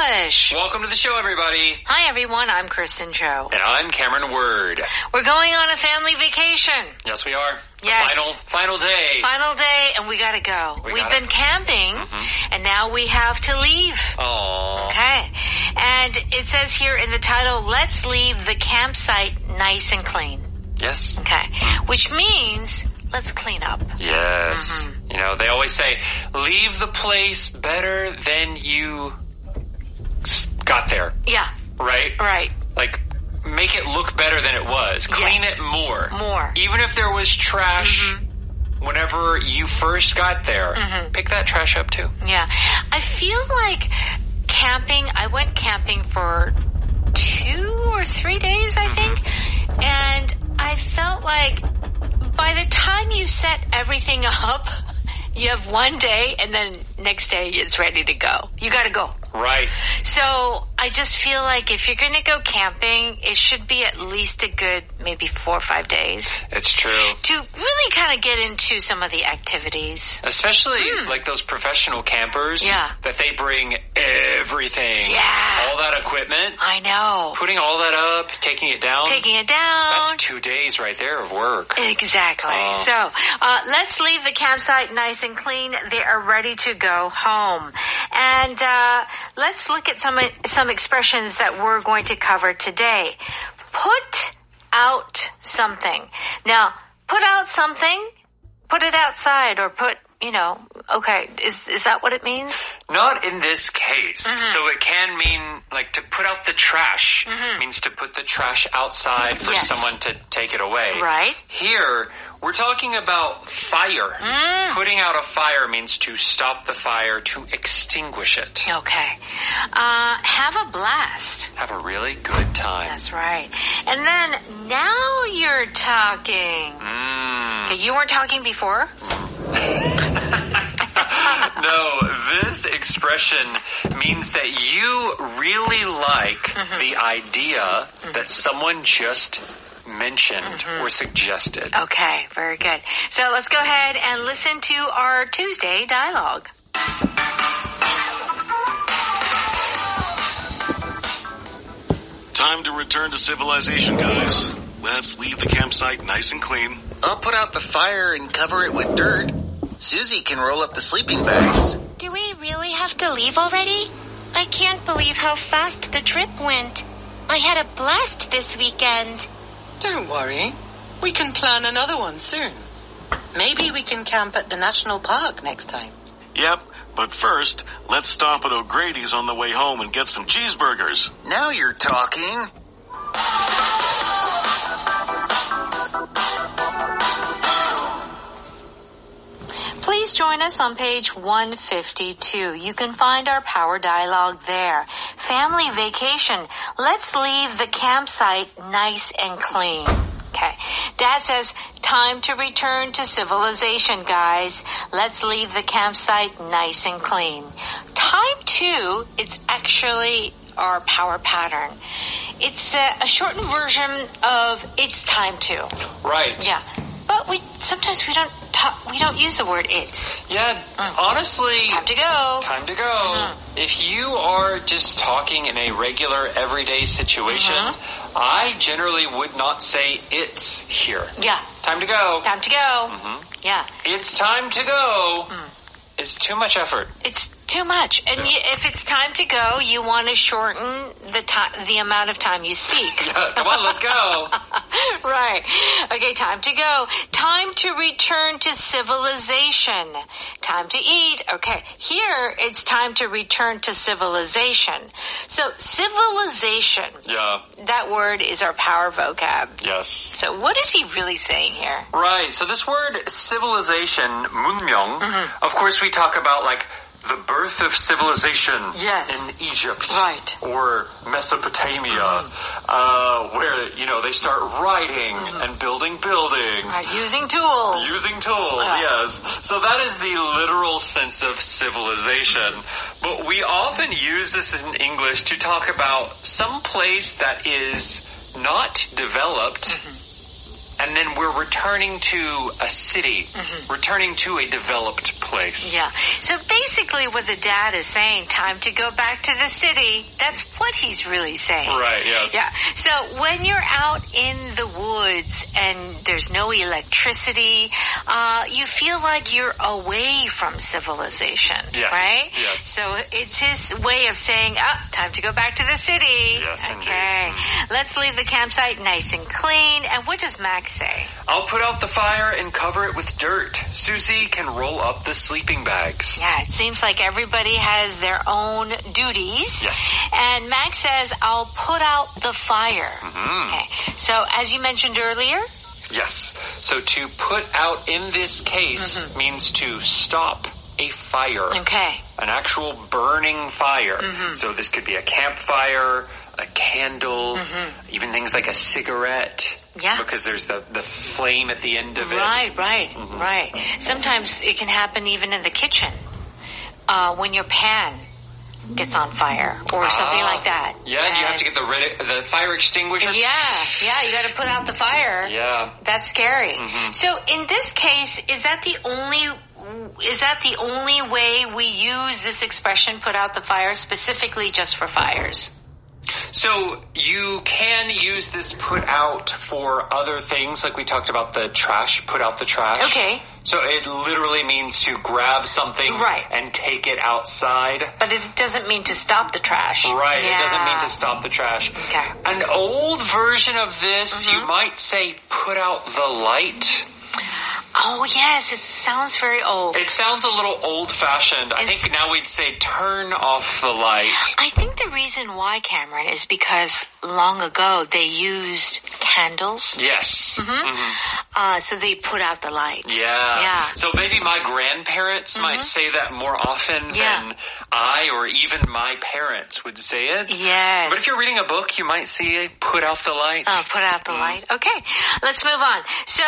English. Welcome to the show, everybody. Hi, everyone. I'm Kristen Cho. And I'm Cameron Word. We're going on a family vacation. Yes, we are. Yes. Final day. Final day, and we gotta go. We've been camping, and now we have to leave. Aww. Okay. And it says here in the title, let's leave the campsite nice and clean. Yes. Okay. Which means, let's clean up. Yes. You know, they always say, leave the place better than you got there. Yeah. Right? Right. Like, make it look better than it was. Clean it more. More. Even if there was trash whenever you first got there, pick that trash up too. Yeah. I feel like camping, I went camping for 2 or 3 days, I think. And I felt like by the time you set everything up, you have one day and then next day it's ready to go. You gotta go. Right. So I just feel like if you're going to go camping, it should be at least a good maybe 4 or 5 days. It's true. To really kind of get into some of the activities. Especially like those professional campers. Yeah. That they bring everything. Yeah. All that equipment. I know. Putting all that up, taking it down. Taking it down. That's 2 days right there of work. Exactly. So let's leave the campsite nice and clean. They are ready to go home. And let's look at some expressions that we're going to cover today. Put out something. Now, put out something, put it outside, or put, okay, is that what it means? Not in this case. So it can mean, like, to put out the trash means to put the trash outside for someone to take it away. Right. Here, we're talking about fire. Putting out a fire means to stop the fire, to extinguish it. Okay. Have a blast. Have a really good time. That's right. And then, now you're talking. Okay, you weren't talking before? No, this expression means that you really like the idea that someone just mentioned or suggested. Okay, very good. So let's go ahead and listen to our Tuesday dialogue. Time to return to civilization, guys. Let's leave the campsite nice and clean. I'll put out the fire and cover it with dirt. Susie can roll up the sleeping bags. Do we really have to leave already? I can't believe how fast the trip went. I had a blast this weekend. Don't worry. We can plan another one soon. Maybe we can camp at the national park next time. Yep, but first, let's stop at O'Grady's on the way home and get some cheeseburgers. Now you're talking. Please join us on page 152. You can find our power dialogue there. Family vacation. Let's leave the campsite nice and clean. Okay. Dad says, time to return to civilization, guys. Let's leave the campsite nice and clean. Time to, it's actually our power pattern. It's a shortened version of it's time to. Right. Yeah. But sometimes we don't use the word it's. Yeah, honestly. Time to go. Time to go. If you are just talking in a regular, everyday situation, I generally would not say it's here. Yeah. Time to go. Time to go. Yeah. It's time to go. It's too much effort. It's too much. And if it's time to go, you want to shorten the amount of time you speak. Come on, let's go. Right. Okay, time to go. Time to return to civilization. Time to eat. Okay, here it's time to return to civilization. So civilization. Yeah. That word is our power vocab. Yes. So what is he really saying here? Right. So this word civilization, 문명, of course we talk about like the birth of civilization in Egypt or Mesopotamia, where, they start writing and building buildings. Right, using tools. Using tools, yes. So that is the literal sense of civilization. But we often use this in English to talk about some place that is not developed and then we're returning to a city, returning to a developed place. Yeah. So basically what the dad is saying, time to go back to the city, that's what he's really saying. Right, yes. Yeah. So when you're out in the woods and there's no electricity, you feel like you're away from civilization. Yes. Right? Yes. So it's his way of saying, time to go back to the city. Yes, okay. indeed. Let's leave the campsite nice and clean. And what does Max say? I'll put out the fire and cover it with dirt. Susie can roll up the sleeping bags. Yeah, it seems like everybody has their own duties. Yes. And Max says, I'll put out the fire. Okay. So as you mentioned earlier, yes. So to put out in this case means to stop a fire. Okay. An actual burning fire. So this could be a campfire, a candle, even things like a cigarette. Yeah. Because there's the flame at the end of it. Right. Sometimes it can happen even in the kitchen when your pan gets on fire or something like that. Yeah, and you have to get the fire extinguisher. Yeah, you got to put out the fire. Yeah. That's scary. So in this case, is that the only way we use this expression, put out the fire, specifically just for fires? So you can use this put out for other things, like we talked about the trash, put out the trash. Okay. So it literally means to grab something and take it outside. But it doesn't mean to stop the trash. Right, Yeah. it doesn't mean to stop the trash. Okay. An old version of this, you might say put out the light. Oh, yes, it sounds very old. It sounds a little old-fashioned. I think now we'd say turn off the light. I think the reason why, Cameron, is because long ago they used candles. Yes. So they put out the light. Yeah. So maybe my grandparents might say that more often than I or even my parents would say it. Yes. But if you're reading a book, you might see put out the light. Put out the light. Okay, let's move on. So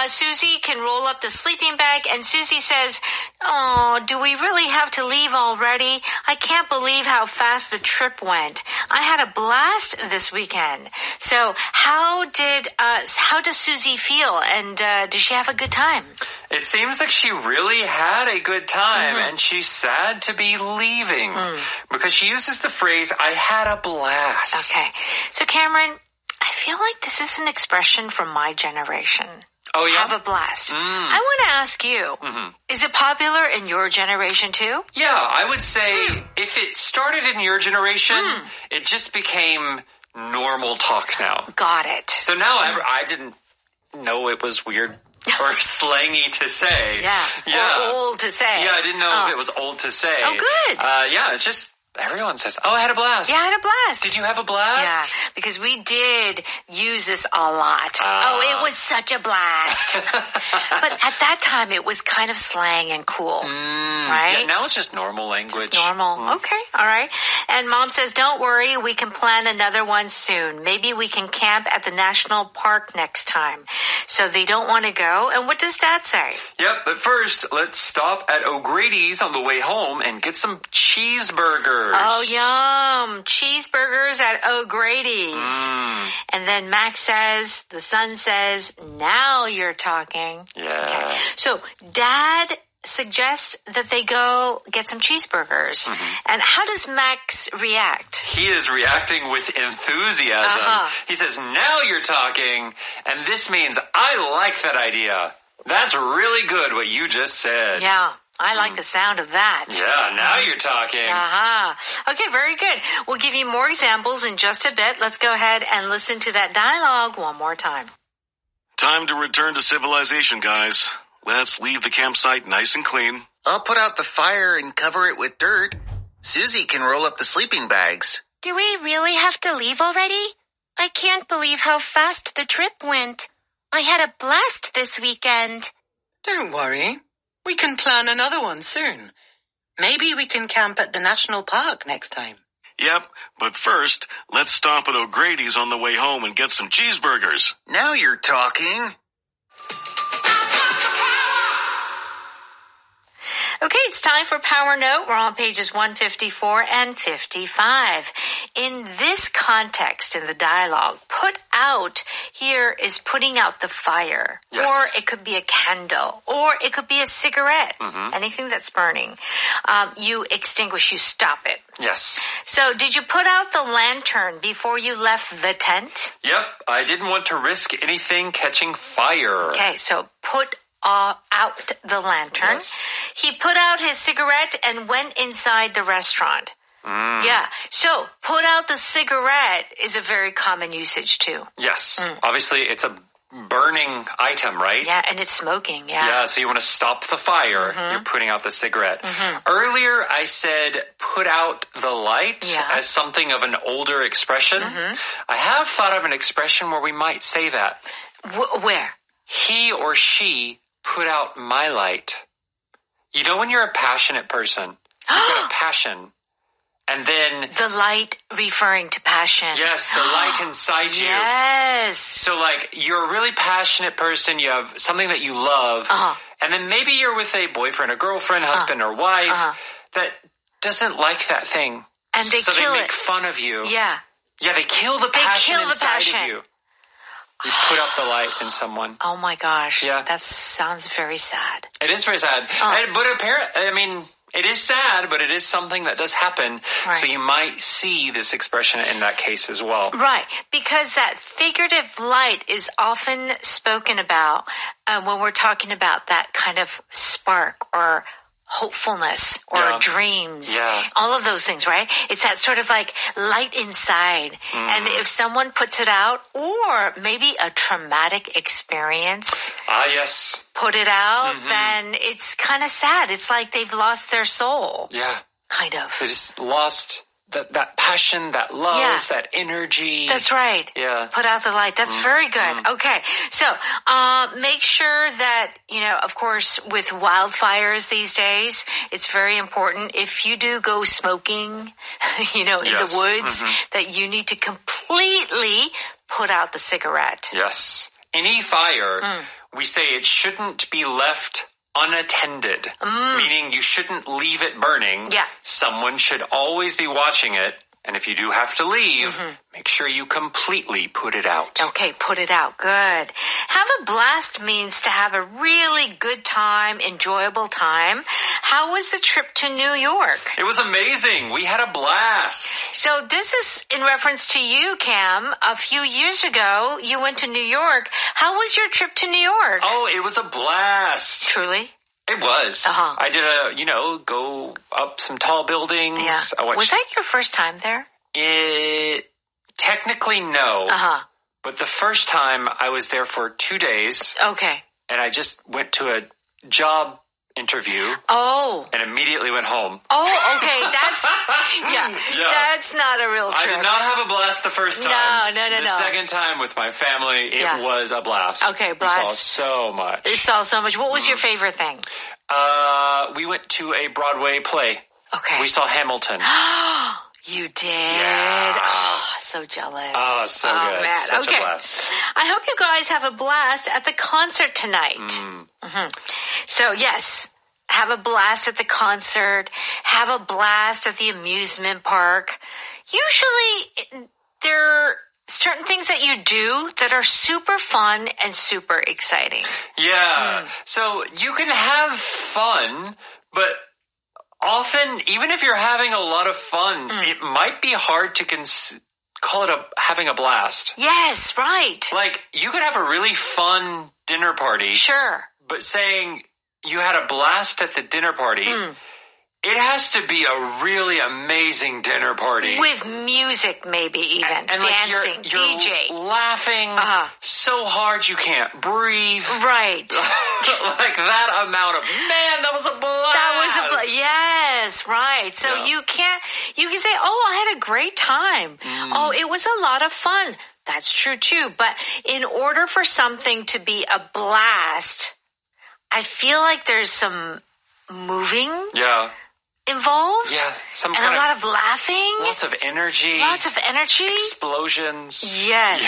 Susie can roll up the sleeping bag, and Susie says, "Oh, do we really have to leave already? I can't believe how fast the trip went. I had a blast this weekend." So how does Susie feel, and does she have a good time? It seems like she really had a good time, and she's sad to be leaving because she uses the phrase, "I had a blast." Okay, so Cameron, I feel like this is an expression from my generation. Oh, yeah? Have a blast. I want to ask you, is it popular in your generation too? Yeah, I would say if it started in your generation, it just became normal talk now. Got it. So now I didn't know it was weird or slangy to say. Yeah. Or old to say. Yeah, I didn't know if it was old to say. Oh, good. Yeah, it's just everyone says, "Oh, I had a blast." Yeah, I had a blast. Did you have a blast? Yeah, because we did use this a lot. Oh, it was such a blast. But at that time, it was kind of slang and cool, right? Yeah, now it's just normal language. Just normal. Okay, all right. And Mom says, "Don't worry, we can plan another one soon. Maybe we can camp at the national park next time." So they don't want to go. And what does Dad say? Yep, but first, let's stop at O'Grady's on the way home and get some cheeseburgers. Oh, yum. Cheeseburgers at O'Grady's. And then Max says, the son says, "Now you're talking." Yeah. Okay. So Dad suggests that they go get some cheeseburgers. And how does Max react? He is reacting with enthusiasm. He says, "Now you're talking." And this means, "I like that idea. That's really good what you just said." Yeah. I like the sound of that. Yeah, now you're talking. Okay, very good. We'll give you more examples in just a bit. Let's go ahead and listen to that dialogue one more time. Time to return to civilization, guys. Let's leave the campsite nice and clean. I'll put out the fire and cover it with dirt. Susie can roll up the sleeping bags. Do we really have to leave already? I can't believe how fast the trip went. I had a blast this weekend. Don't worry. We can plan another one soon. Maybe we can camp at the national park next time. Yep, but first, let's stop at O'Grady's on the way home and get some cheeseburgers. Now you're talking. Okay, it's time for Power Note. We're on pages 154 and 55. In this context, in the dialogue, put out here is putting out the fire. Yes. Or it could be a candle. Or it could be a cigarette. Anything that's burning. You extinguish, you stop it. Yes. So, did you put out the lantern before you left the tent? Yep. I didn't want to risk anything catching fire. Okay, so put out the lantern. Yes. He put out his cigarette and went inside the restaurant. Yeah. So, put out the cigarette is a very common usage too. Yes. Obviously, it's a burning item, right? Yeah, and it's smoking, yeah. Yeah, so you want to stop the fire. You're putting out the cigarette. Earlier, I said put out the light as something of an older expression. I have thought of an expression where we might say that. Where? He or she put out my light. You know when you're a passionate person, you've got a passion. And then... The light referring to passion. Yes, the light inside you. Yes. So like, you're a really passionate person, you have something that you love, and then maybe you're with a boyfriend, a girlfriend, husband, or wife that doesn't like that thing. And they so kill they make fun of you. Yeah. Yeah, they kill the passion inside of you. You put out the light in someone. Oh my gosh. Yeah. That sounds very sad. It is very sad. But apparently, it is sad, but it is something that does happen. Right. So you might see this expression in that case as well. Right. Because that figurative light is often spoken about when we're talking about that kind of spark or hopefulness or dreams. Yeah. All of those things, right? It's that sort of like light inside. And if someone puts it out or maybe a traumatic experience. Yes. Put it out, then it's kind of sad. It's like they've lost their soul. Yeah. Kind of. They just lost that passion, that love, that energy. That's right. Yeah. Put out the light. That's very good. Okay. So, make sure that, of course, with wildfires these days, it's very important if you do go smoking, in the woods, that you need to completely put out the cigarette. Yes. Any fire, we say it shouldn't be left unattended, meaning you shouldn't leave it burning. Yeah. Someone should always be watching it. And if you do have to leave, make sure you completely put it out. Okay, put it out. Good. Have a blast means to have a really good time, enjoyable time. How was the trip to New York? It was amazing. We had a blast. So this is in reference to you, Cam. A few years ago, you went to New York. How was your trip to New York? Oh, it was a blast. Truly? It was. I did go up some tall buildings. Yeah. Was that your first time there? Technically, no. But the first time I was there for 2 days. Okay. And I just went to a job interview. Oh. And immediately went home. Oh, okay. That's not a real trip. I did not have a blast the first time. No. The second time with my family, it was a blast. Okay, blast. We saw so much. You saw so much. What was your favorite thing? We went to a Broadway play. Okay. We saw Hamilton. You did? Yeah. Oh, so jealous. Oh, so good. Man. Such a blast. I hope you guys have a blast at the concert tonight. So, yes, have a blast at the concert. Have a blast at the amusement park. Usually, there are certain things that you do that are super fun and super exciting. Yeah. So, you can have fun, but often, even if you're having a lot of fun, it might be hard to call it having a blast. Yes, right. Like, you could have a really fun dinner party. Sure. But saying you had a blast at the dinner party, it has to be a really amazing dinner party. With music, maybe even. And dancing, like you're DJ. Laughing so hard you can't breathe. Right. Like that amount of, man, that was a blast. That was a blast. Yes, right. So you can say, oh, I had a great time. Oh, it was a lot of fun. That's true too. But in order for something to be a blast, I feel like there's some moving. Yeah. Involved? Yeah, and a lot of laughing. Lots of energy. Explosions. Yes.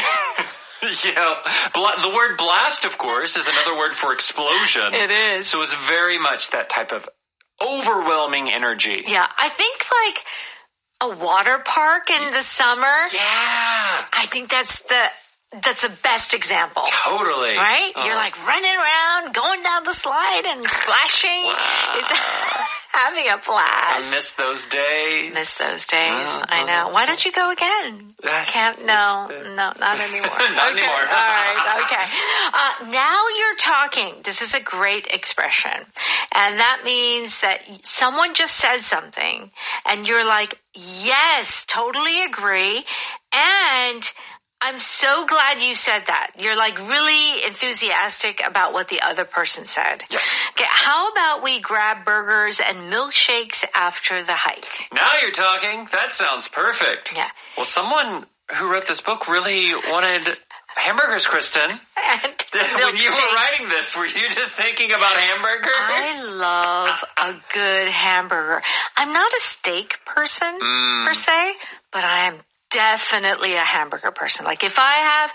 The word blast, of course, is another word for explosion. It is. So it was very much that type of overwhelming energy. Yeah, I think like a water park in the summer. Yeah. I think that's the best example. Totally. Right? You're like running around, going down the slide and splashing. Wow. It's having a blast. I miss those days. I know. Why don't you go again? No, not anymore. Not anymore. All right. Okay. Now you're talking. This is a great expression. And that means that someone just said something and you're like, yes, totally agree. And I'm so glad you said that. You're like really enthusiastic about what the other person said. Yes. Okay, how about we grab burgers and milkshakes after the hike? Now you're talking. That sounds perfect. Yeah. Well, someone who wrote this book really wanted hamburgers, Kristen. And when you were writing this, were you just thinking about hamburgers? I love a good hamburger. I'm not a steak person per se, but I am definitely a hamburger person. Like if I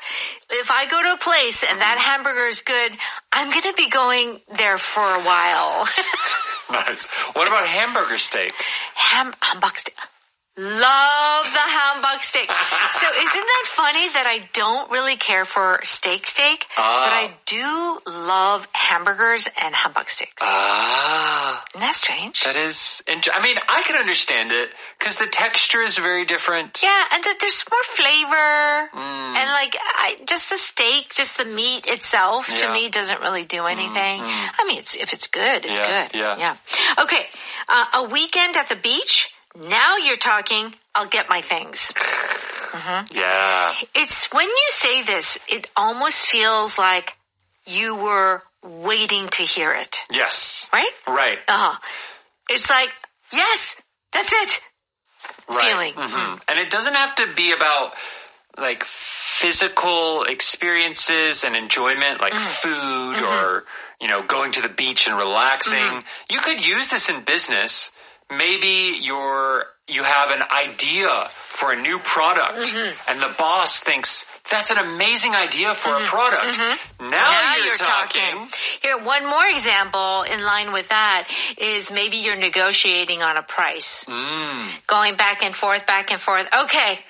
go to a place and that hamburger is good, I'm going to be going there for a while. Nice. What about hamburger steak? Hamburg steak. Love the Hamburg steak. So isn't that funny that I don't really care for steak, but I do love hamburgers and Hamburg steaks. Isn't that strange? That is, I mean, I can understand it because the texture is very different. Yeah, and that there's more flavor. And like, just the steak, just the meat itself, to me, doesn't really do anything. I mean, if it's good, it's good. Yeah. Okay, a weekend at the beach. Now you're talking, I'll get my things. Yeah. It's when you say this, it almost feels like you were waiting to hear it. Yes. Right? Right. It's like, yes, that's it. Right. Feeling. And it doesn't have to be about like physical experiences and enjoyment like food or, going to the beach and relaxing. You could use this in business. Maybe you have an idea for a new product and the boss thinks that's an amazing idea for a product. Now you're talking. Here, one more example in line with that is maybe you're negotiating on a price. Going back and forth. Okay.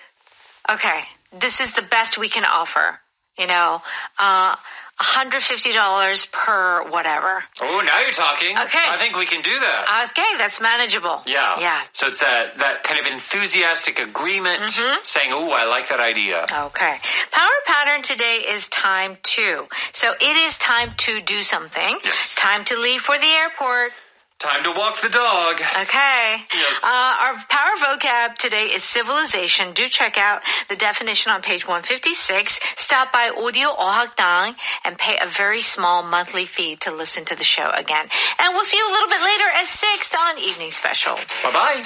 This is the best we can offer. $150 per whatever. Oh, now you're talking. Okay. I think we can do that. Okay, that's manageable. Yeah. So it's that kind of enthusiastic agreement saying, oh, I like that idea. Okay. Power pattern today is time to. So it is time to do something. Yes. Time to leave for the airport. Time to walk the dog. Okay. Yes. Our power vocab today is civilization. Do check out the definition on page 156. Stop by Audio 어학당 and pay a very small monthly fee to listen to the show again. And we'll see you a little bit later at 6 on Evening Special. Bye-bye.